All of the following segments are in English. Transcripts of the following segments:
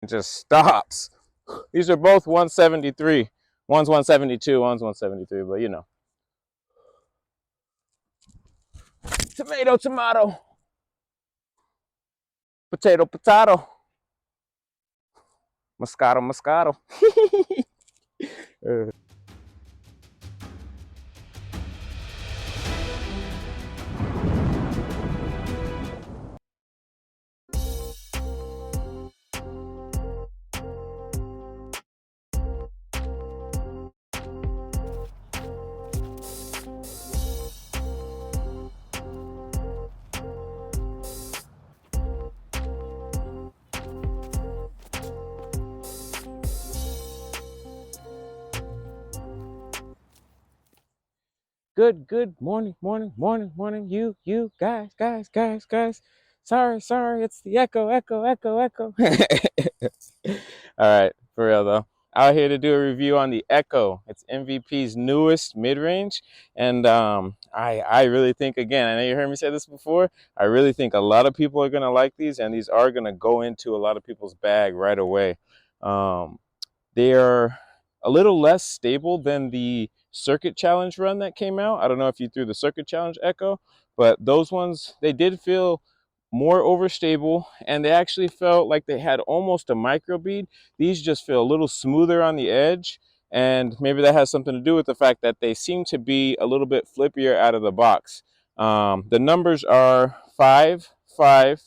just stops. These are both 173. One's 172, one's 173, but you know. Tomato, tomato. Potato, potato. Moscato, moscato. Good morning, you guys. Sorry, it's the echo. All right, for real though. Out here to do a review on the Echo. It's MVP's newest mid-range, and I really think, again, I know you heard me say this before, I really think a lot of people are gonna like these, and these are gonna go into a lot of people's bag right away. They are a little less stable than the Circuit Challenge run that came out. I don't know if you threw the Circuit Challenge Echo, but those ones, they did feel more overstable, and they actually felt like they had almost a micro bead. These just feel a little smoother on the edge, and maybe that has something to do with the fact that they seem to be a little bit flippier out of the box. The numbers are 5, 5,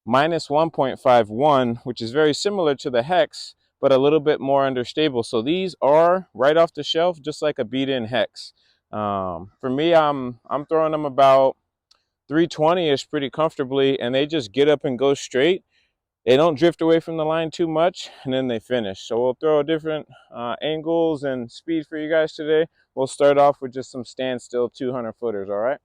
minus 1.51, which is very similar to the hex, but a little bit more understable. So these are right off the shelf, just like a beat-in hex. For me, I'm throwing them about 320-ish pretty comfortably, and they just get up and go straight. They don't drift away from the line too much, and then they finish. So we'll throw different angles and speed for you guys today. We'll start off with just some standstill 200 footers, all right?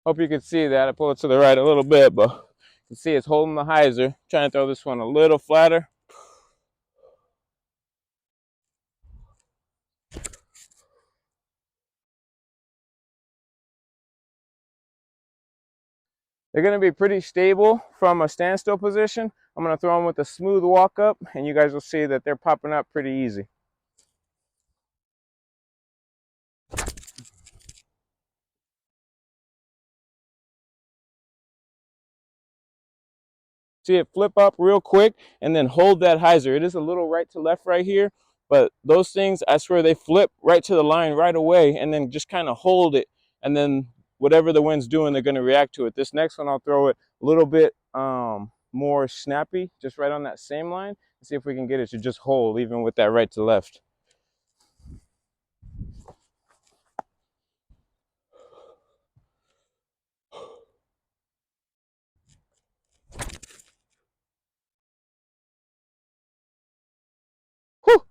Hope you can see that. I pull it to the right a little bit, but you can see it's holding the hyzer. Trying to throw this one a little flatter. They're going to be pretty stable from a standstill position. I'm going to throw them with a smooth walk up, and you guys will see that they're popping up pretty easy. See it flip up real quick and then hold that hyzer. It is a little right to left right here, but those things, I swear, they flip right to the line right away and then just kind of hold it, and then whatever the wind's doing, they're going to react to it. This next one, I'll throw it a little bit more snappy, just right on that same line. See if we can get it to just hold even with that right to left. Whew.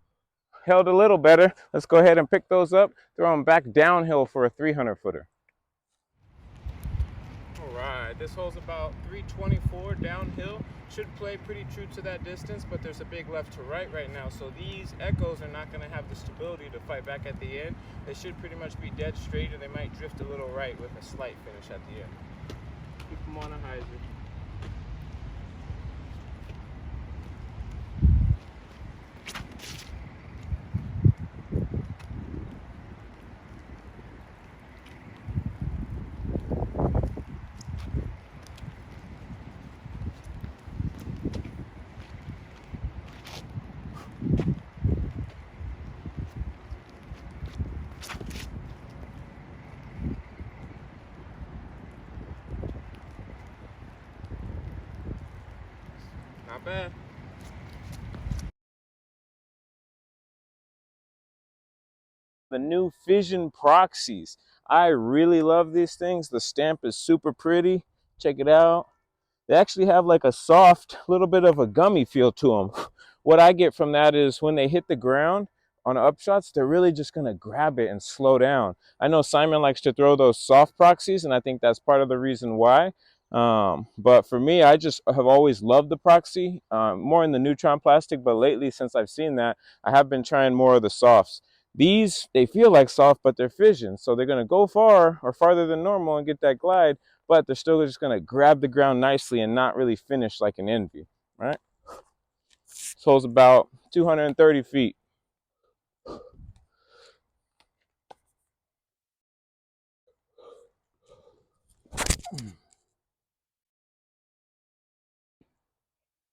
Held a little better. Let's go ahead and pick those up, throw them back downhill for a 300 footer. Alright, this hole's about 324 downhill. Should play pretty true to that distance, but there's a big left to right now, so these Echoes are not going to have the stability to fight back at the end. They should pretty much be dead straight, or they might drift a little right with a slight finish at the end. Keep them on a hyzer. Not bad. The new Fission Proxies. I really love these things. The stamp is super pretty. Check it out. They actually have like a soft, little bit of a gummy feel to them. What I get from that is when they hit the ground on upshots, they're really just going to grab it and slow down. I know Simon likes to throw those soft proxies, and I think that's part of the reason why. But for me, I just have always loved the Proxy, more in the Neutron plastic, but lately, since I've seen that, I have been trying more of the softs. These, they feel like soft, but they're fission. So they're going to go far or farther than normal and get that glide, but they're still just going to grab the ground nicely and not really finish like an Envy, right? So it's about 230 feet.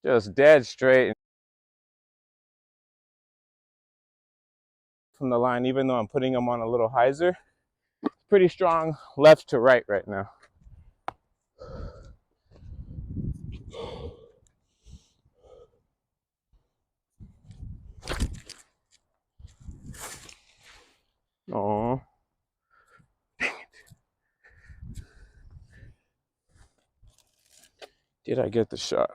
Just dead straight from the line, even though I'm putting them on a little hyzer. Pretty strong left to right now. Oh, did I get the shot?